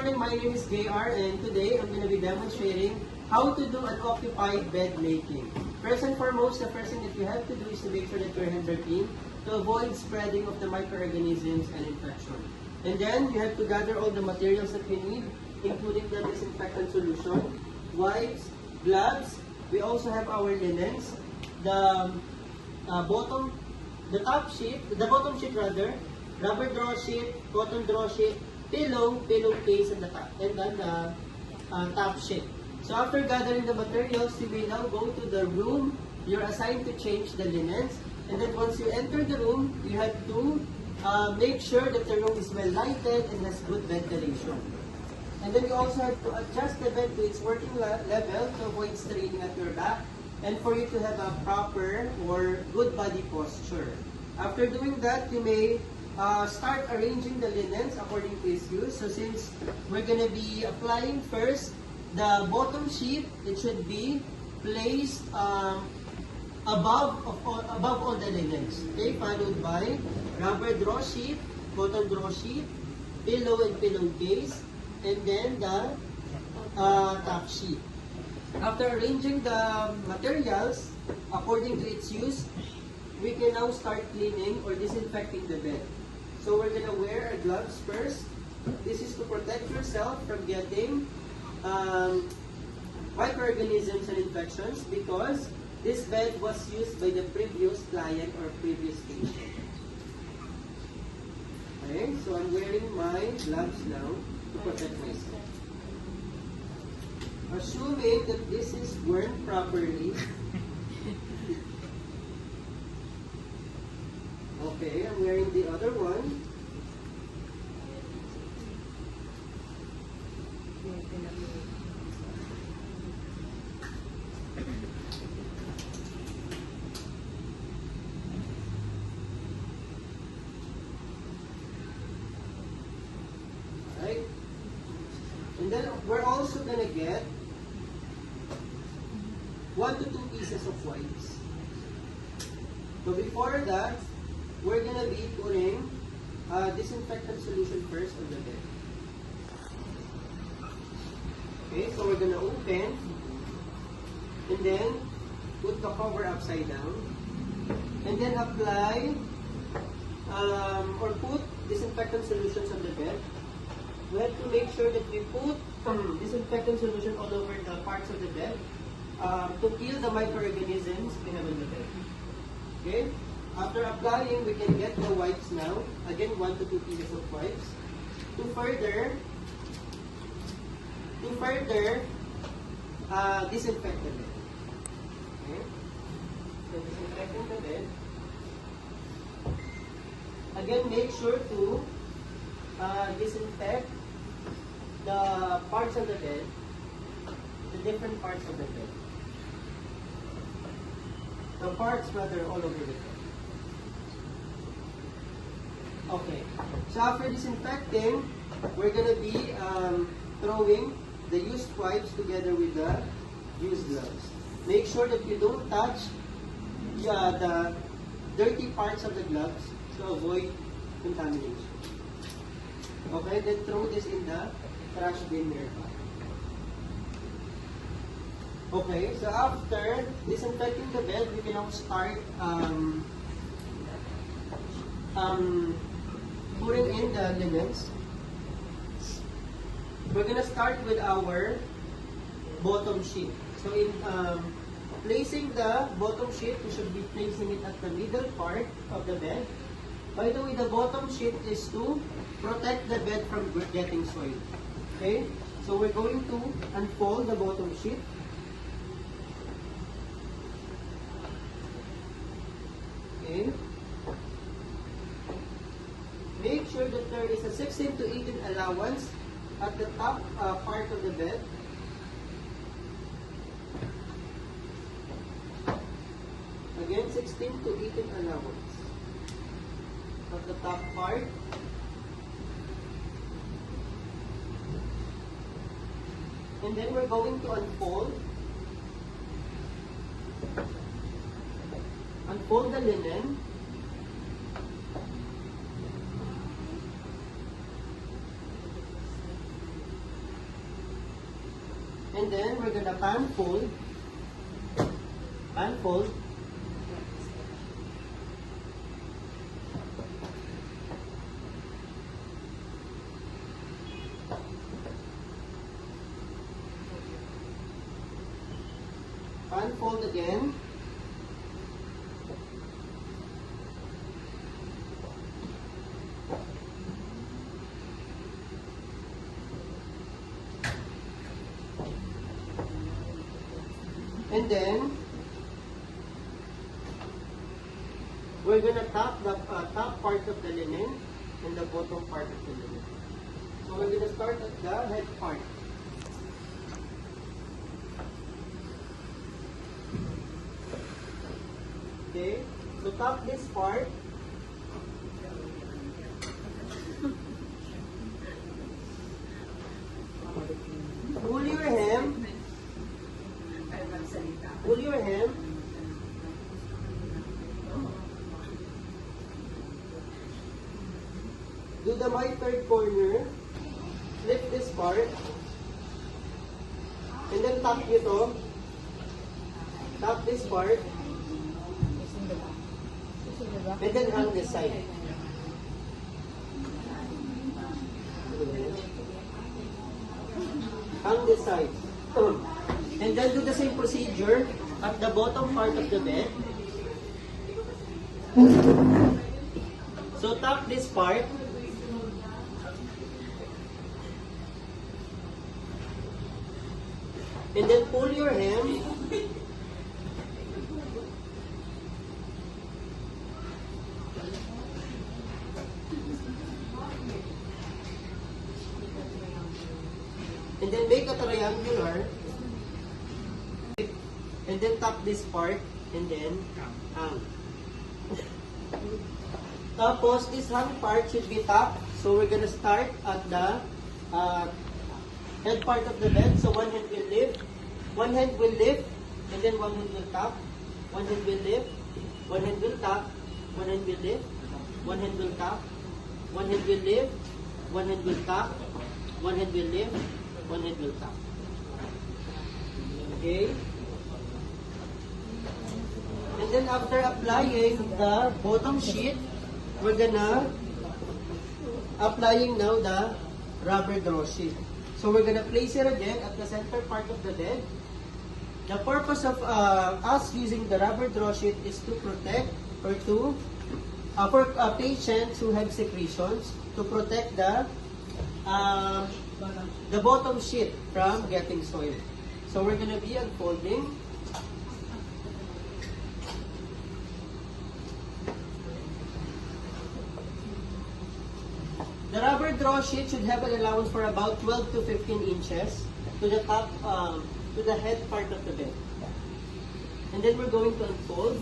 morning, my name is JR, and today I'm going to be demonstrating how to do an occupied bed making. First and foremost, the first thing that you have to do is to make sure that your hands are clean to avoid spreading of the microorganisms and infection. And then you have to gather all the materials that we need, including the disinfectant solution, wipes, gloves. We also have our linens, the bottom sheet, rubber draw sheet, cotton draw sheet, pillow case, and the top, and then the top sheet. So after gathering the materials, you may now go to the room you're assigned to change the linens. And then once you enter the room, you have to make sure that the room is well lighted and has good ventilation. And then you also have to adjust the bed to its working level to avoid straining at your back and for you to have a proper or good body posture. After doing that, you may start arranging the linens according to its use. So since we're going to be applying first the bottom sheet, it should be placed above all the linens. Okay, followed by rubber draw sheet, cotton draw sheet, pillow and pillowcase, and then the top sheet. After arranging the materials according to its use, we can now start cleaning or disinfecting the bed. So we're gonna wear our gloves first. This is to protect yourself from getting microorganisms and infections because this bed was used by the previous client or previous patient. Okay, so I'm wearing my gloves now to protect myself. Assuming that this is worn properly. Okay, I'm wearing the other one. Alright. And then we're also gonna get 1 to 2 pieces of wipes. So before that, we're gonna be putting disinfectant solution first on the bed. Okay, so we're gonna open and then put the cover upside down and then apply or put disinfectant solutions on the bed. We have to make sure that we put disinfectant solution all over the parts of the bed to kill the microorganisms we have on the bed. Okay? After applying, we can get the wipes now. Again, 1 to 2 pieces of wipes. To further disinfect the bed. Okay? So disinfecting the bed. Again, make sure to disinfect the parts of the bed, the different parts of the bed. The parts rather all over the bed. Okay, so after disinfecting, we're going to be throwing the used wipes together with the used gloves. Make sure that you don't touch the dirty parts of the gloves to avoid contamination. Okay, then throw this in the trash bin nearby. Okay, so after disinfecting the bed, we can now start putting in the linens. We're gonna start with our bottom sheet. So in placing the bottom sheet, we should be placing it at the middle part of the bed. By the way, the bottom sheet is to protect the bed from getting soiled. Okay? So we're going to unfold the bottom sheet. Okay? Make sure that there is a 16 to 18 allowance at the top part of the bed. Again, 16 to 18 allowance at the top part. And then we're going to unfold the linen. And then we're gonna pan fold. Pan fold. Pan fold again. And then we're gonna top the top part of the linen and the bottom part of the linen. So we're gonna start at the head part. Okay, so top this part. Pull your hem. Pull your hem. Do the my third corner. Flip this part. And then tap ito. Tap this part. And then hang this side. Hang this side. And then do the same procedure at the bottom part of the bed. So tap this part. And then pull your hem. And then make a triangular. And then tap this part. And then hang. Tapos, this hang part should be tapped. So we're gonna start at the head part of the bed. So one hand will lift. One hand will lift. And then one hand will tap. One hand will lift. One hand will tap. One hand will lift. One hand will tap. One hand will lift. One hand will tap. One hand will lift. One hand will tap. Okay? And then after applying the bottom sheet, we're gonna applying now the rubber draw sheet. So we're gonna place it again at the center part of the bed. The purpose of us using the rubber draw sheet is to protect or to for patients who have secretions, to protect the bottom sheet from getting soiled. So we're gonna be unfolding. The rubber draw sheet should have an allowance for about 12 to 15 inches to the top, to the head part of the bed. And then we're going to unfold.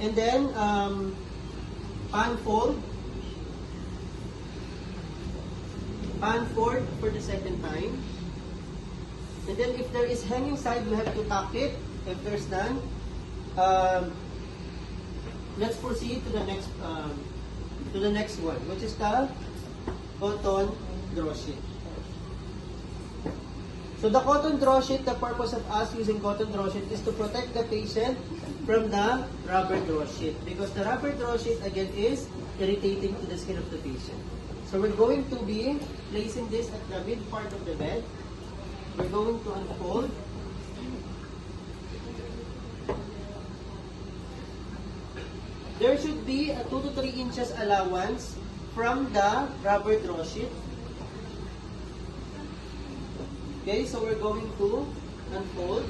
And then unfold. Unfold for the second time. And then if there is hanging side, we have to tuck it. If there's none, let's proceed to the next one, which is the cotton draw sheet. So the cotton draw sheet, the purpose of us using cotton draw sheet is to protect the patient from the rubber draw sheet, because the rubber draw sheet again is irritating to the skin of the patient. So we're going to be placing this at the mid part of the bed. We're going to unfold. There should be a 2 to 3 inches allowance from the rubber draw sheet. Okay, so we're going to unfold.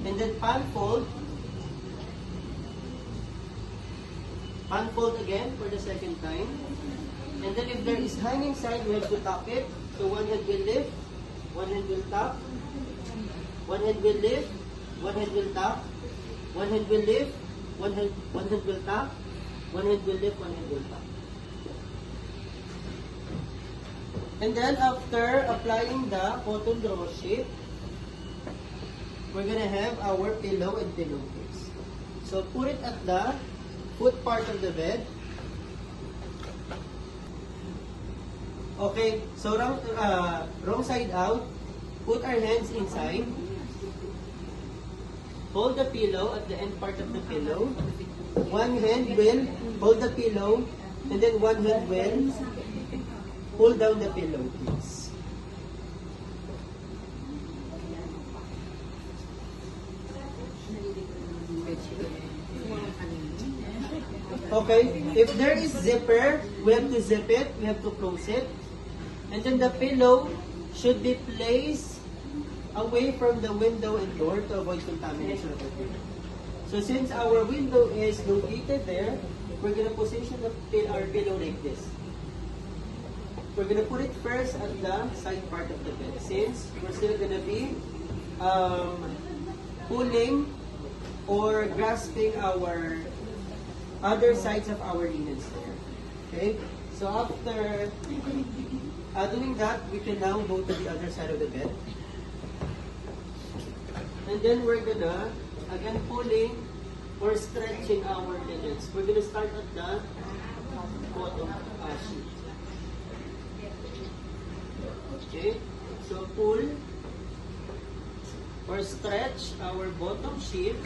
And then unfold. Unfold again for the second time. And then if there is hanging side, we have to tap it. So one hand will lift, one hand will tap, one hand will lift, one hand will tap, one hand will lift, one hand will tap, one hand will lift, one hand will tap. And then after applying the cotton draw sheet, we're gonna have our pillow and pillowcase. So put it at the foot part of the bed. Okay, so wrong side out. Put our hands inside. Hold the pillow at the end part of the pillow. One hand will hold the pillow, and then one hand will pull down the pillow, please. Okay, if there is zipper, we have to zip it, we have to close it. And then the pillow should be placed away from the window and door to avoid contamination of the pillow. So since our window is located there, we're going to position our pillow like this. We're going to put it first at the side part of the bed, since we're still going to be pulling or grasping our other sides of our linens there. Okay? So after doing that, we can now go to the other side of the bed. And then we're gonna, again, pulling or stretching our linens. We're gonna start at the bottom sheet. Okay? So pull or stretch our bottom sheet.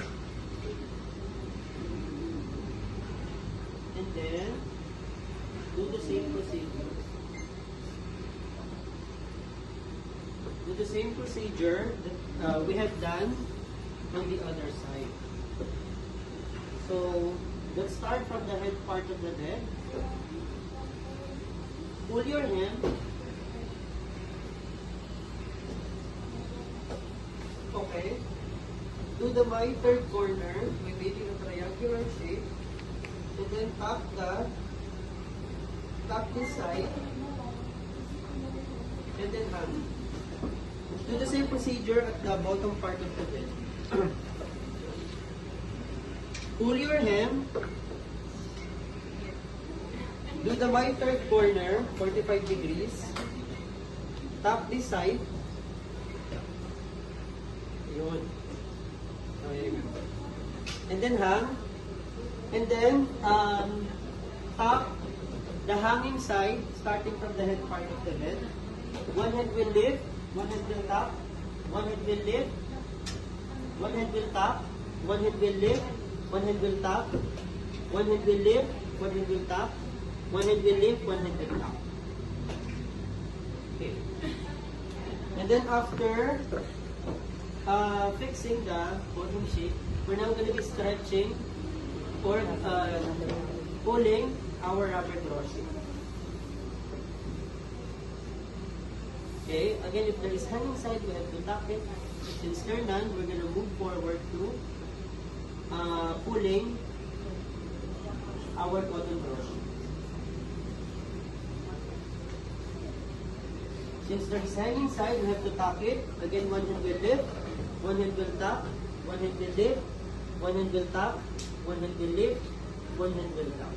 And then do the same procedure. Do the same procedure that we have done on the other side. So let's start from the head part of the bed. Pull your hand. Okay. Do the third corner by making a triangular shape. And then tap this side, and then hang. Do the same procedure at the bottom part of the bed. Pull your hem. Do the third corner, 45 degrees. Tap this side. Yun. And then hang. And then, tap the hanging side, starting from the head part of the bed. One hand will lift, one hand will tap, one hand will lift, one hand will tap, one hand will lift, one hand will tap, one hand will lift, one hand will tap, one hand will lift, one hand will tap. Okay. And then after fixing the bottom shape, we're now going to be stretching or pulling our rubber drawstring. Okay, again, if there is hanging side, we have to tap it. Since there are none, we're going to move forward to pulling our cotton drawstring. Since there is hanging side, we have to tap it. Again, one hand will lift, one hand will tap, one hand will lift, one hand will tap, one hand will lift, one hand will tap.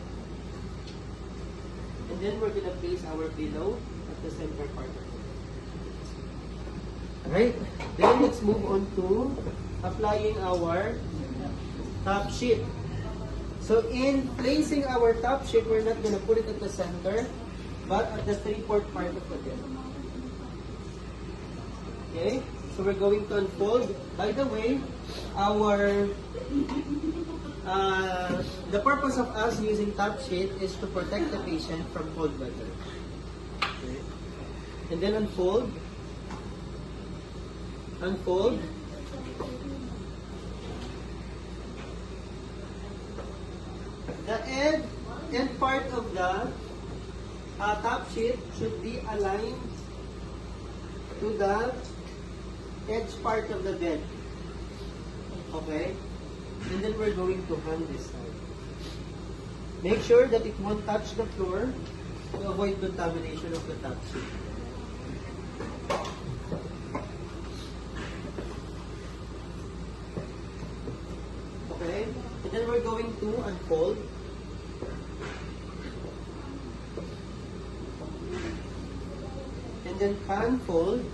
And then we're going to place our pillow at the center part of it. Alright, then let's move on to applying our top sheet. So in placing our top sheet, we're not going to put it at the center, but at the 3/4 part of the bed. Okay, so we're going to unfold. By the way, the purpose of us using top sheet is to protect the patient from cold weather. Okay. And then unfold. Unfold. The end part of the top sheet should be aligned to the edge part of the bed. Okay? And then we're going to hang this side. Make sure that it won't touch the floor to avoid contamination of the top sheet. Okay? And then we're going to unfold. And then unfold.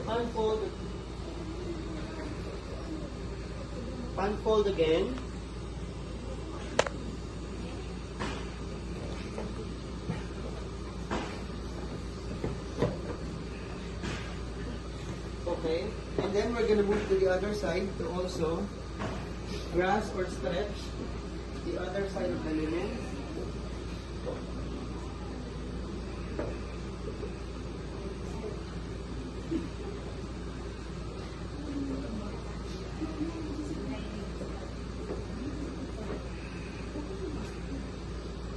Unfold. Unfold again. Okay? And then we're gonna move to the other side to also grasp or stretch the other side of the linen.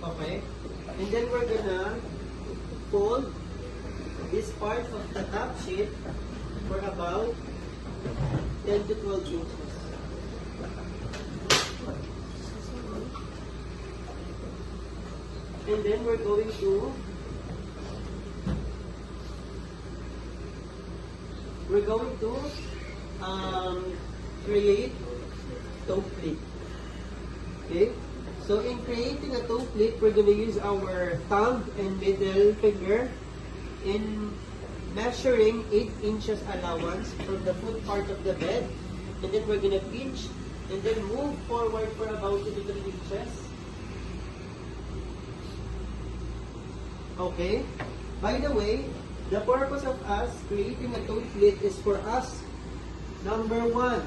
Okay? And then we're gonna fold this part of the top sheet for about 10 to 12 inches. And then we're going to create toe pleat. Okay? So in creating a toe pleat, we're going to use our thumb and middle finger in measuring 8 inches allowance from the foot part of the bed. And then we're going to pinch and then move forward for about 2 to 3 inches. Okay? By the way, the purpose of us creating a toe pleat is for us, number 1,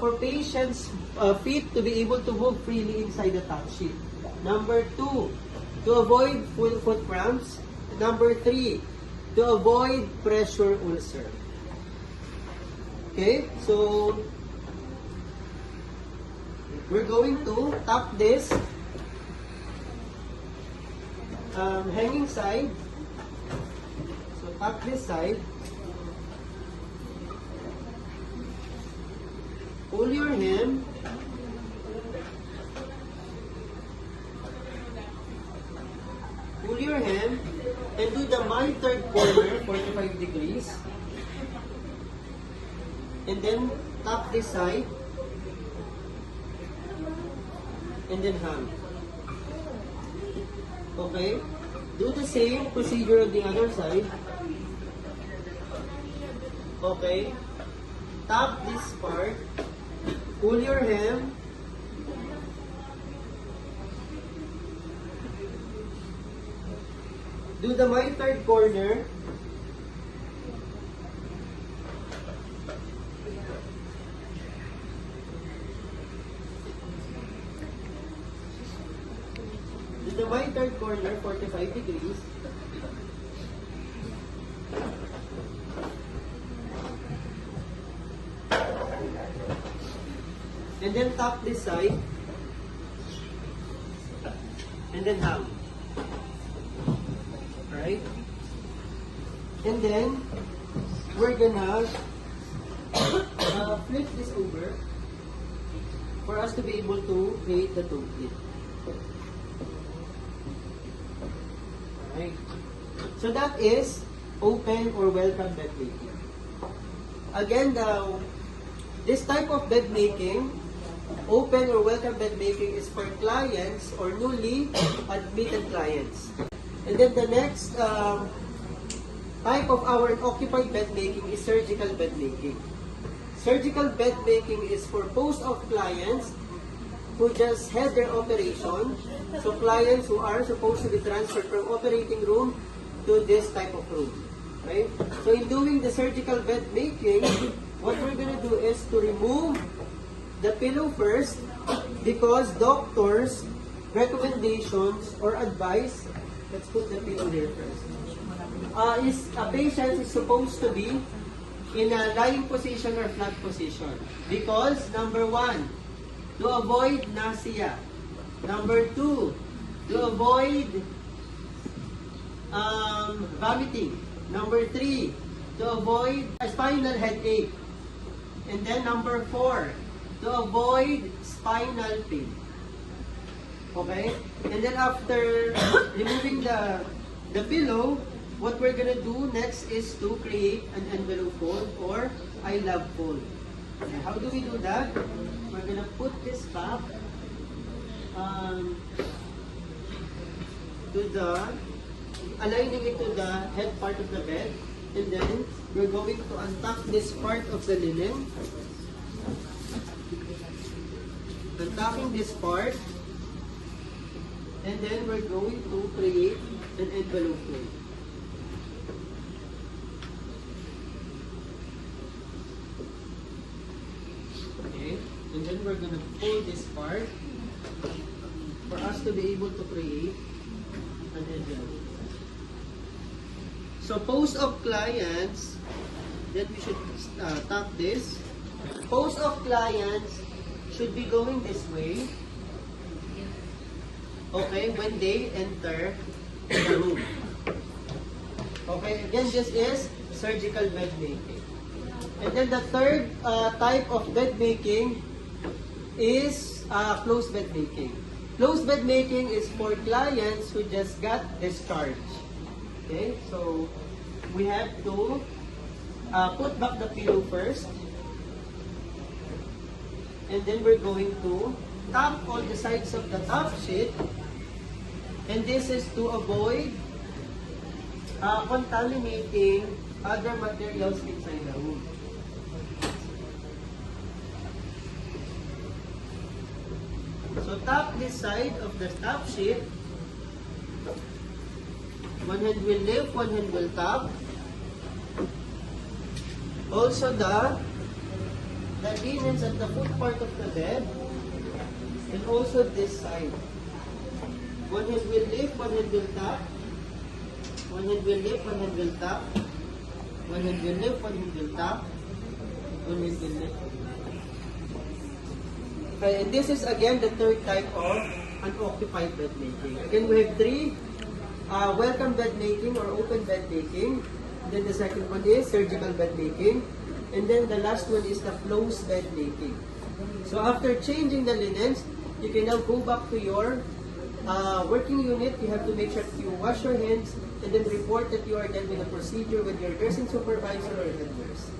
for patients' feet to be able to move freely inside the top sheet. Number 2, to avoid full foot cramps. Number 3, to avoid pressure ulcer. Okay, so we're going to tap this hanging side. So tap this side. Pull your hem. Pull your hem and do the third corner, 45 degrees. And then tap this side. And then hang. Okay? Do the same procedure on the other side. Okay? Tap this part. Pull your hem. Do the third corner. Do the third corner, 45 degrees. And then tap this side. And then hang. Alright? And then, we're gonna flip this over for us to be able to create the toe pleat. Alright? So that is open or welcome bed making. Again, this type of bed making, open or welcome bed making, is for clients or newly admitted clients. And then the next type of our occupied bed making is surgical bed making. Surgical bed making is for post-op clients who just had their operation. So clients who are supposed to be transferred from operating room to this type of room. Right? So in doing the surgical bed making, what we're going to do is to remove the pillow first, because doctors' recommendations or advice, let's put the pillow there first, is a patient is supposed to be in a lying position or flat position. Because, number 1, to avoid nausea. Number 2, to avoid vomiting. Number 3, to avoid a spinal headache. And then number 4, to avoid spinal pain. Okay? And then after removing the pillow, what we're gonna do next is to create an envelope fold or I love fold. Okay, how do we do that? We're gonna put this back aligning it to the head part of the bed, and then we're going to untuck this part of the linen. Untucking this part, and then we're going to create an envelope fold. we're gonna pull this part for us to be able to create an headline. So post of clients, then we should tap this. Post of clients should be going this way. Okay, when they enter the room. Okay, again, this is surgical bed making. And then the third type of bed making is closed bed making. Closed bed making is for clients who just got discharged. Okay, so we have to put back the pillow first. And then we're going to tap on the sides of the top sheet. And this is to avoid contaminating other materials inside the room. So tap this side of the top sheet. One hand will lift, one hand will tap. Also the linens at the foot part of the bed. And also this side. One hand will lift, one hand will tap. One hand will lift, one hand will tap. One hand will lift, one hand will tap. One hand will lift. Okay, and this is again the third type of unoccupied bed making. Again, we have three: welcome bed making or open bed making. Then the second one is surgical bed making. And then the last one is the closed bed making. So after changing the linens, you can now go back to your working unit. You have to make sure that you wash your hands and then report that you are done with the procedure with your nursing supervisor or head nurse.